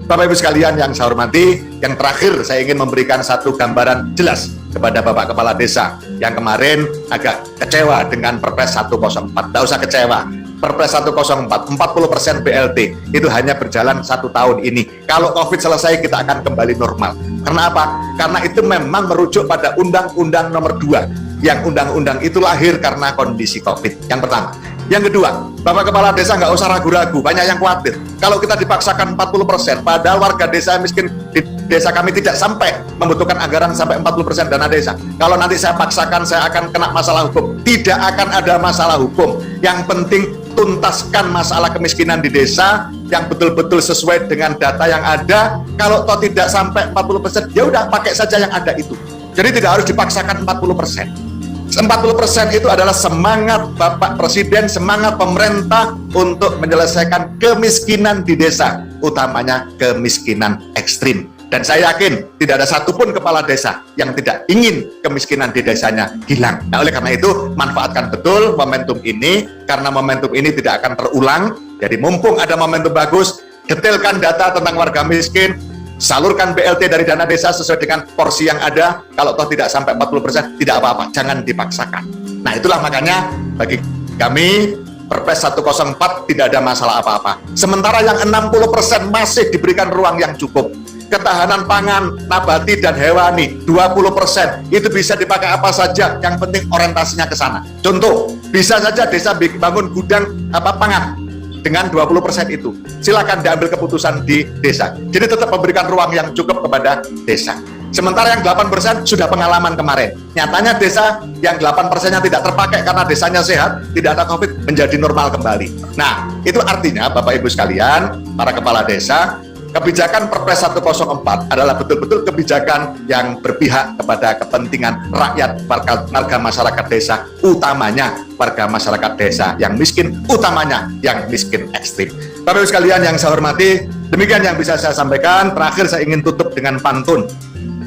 Bapak Ibu sekalian yang saya hormati, yang terakhir saya ingin memberikan satu gambaran jelas kepada Bapak Kepala Desa yang kemarin agak kecewa dengan Perpres 104. Tidak usah kecewa. Perpres 104, 40% BLT itu hanya berjalan 1 tahun ini. Kalau COVID selesai, kita akan kembali normal. Karena apa? Karena itu memang merujuk pada Undang-Undang Nomor 2. Yang undang-undang itu lahir karena kondisi COVID. Yang pertama. Yang kedua, Bapak Kepala Desa nggak usah ragu-ragu, banyak yang khawatir. Kalau kita dipaksakan 40%, padahal warga desa miskin di desa kami tidak sampai membutuhkan anggaran sampai 40% dana desa. Kalau nanti saya paksakan, saya akan kena masalah hukum. Tidak akan ada masalah hukum. Yang penting tuntaskan masalah kemiskinan di desa yang betul-betul sesuai dengan data yang ada. Kalau toh tidak sampai 40%, ya udah pakai saja yang ada itu. Jadi tidak harus dipaksakan 40%. 40% itu adalah semangat Bapak Presiden, semangat pemerintah untuk menyelesaikan kemiskinan di desa, utamanya kemiskinan ekstrim. Dan saya yakin tidak ada satupun kepala desa yang tidak ingin kemiskinan di desanya hilang. Nah, oleh karena itu, manfaatkan betul momentum ini, karena momentum ini tidak akan terulang. Jadi mumpung ada momentum bagus, detailkan data tentang warga miskin, salurkan BLT dari dana desa sesuai dengan porsi yang ada. Kalau toh tidak sampai 40%, tidak apa-apa, jangan dipaksakan. Nah, itulah makanya bagi kami Perpres 104 tidak ada masalah apa-apa. Sementara yang 60% masih diberikan ruang yang cukup. Ketahanan pangan, nabati dan hewani 20% itu bisa dipakai apa saja, yang penting orientasinya ke sana. Contoh, bisa saja desa bangun gudang pangan dengan 20% itu. Silakan diambil keputusan di desa. Jadi tetap memberikan ruang yang cukup kepada desa. Sementara yang 8% sudah pengalaman kemarin. Nyatanya desa yang 8%-nya tidak terpakai karena desanya sehat, tidak ada COVID, menjadi normal kembali. Nah, itu artinya Bapak Ibu sekalian, para kepala desa, kebijakan Perpres 104 adalah betul-betul kebijakan yang berpihak kepada kepentingan rakyat, warga masyarakat desa, utamanya warga masyarakat desa yang miskin, utamanya yang miskin ekstrim. Bapak Ibu sekalian yang saya hormati, demikian yang bisa saya sampaikan. Terakhir saya ingin tutup dengan pantun.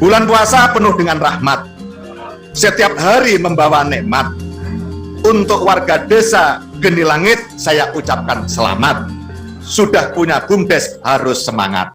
Bulan puasa penuh dengan rahmat, setiap hari membawa nikmat. Untuk warga desa Geni Langit, saya ucapkan selamat. Sudah punya BUMDes harus semangat.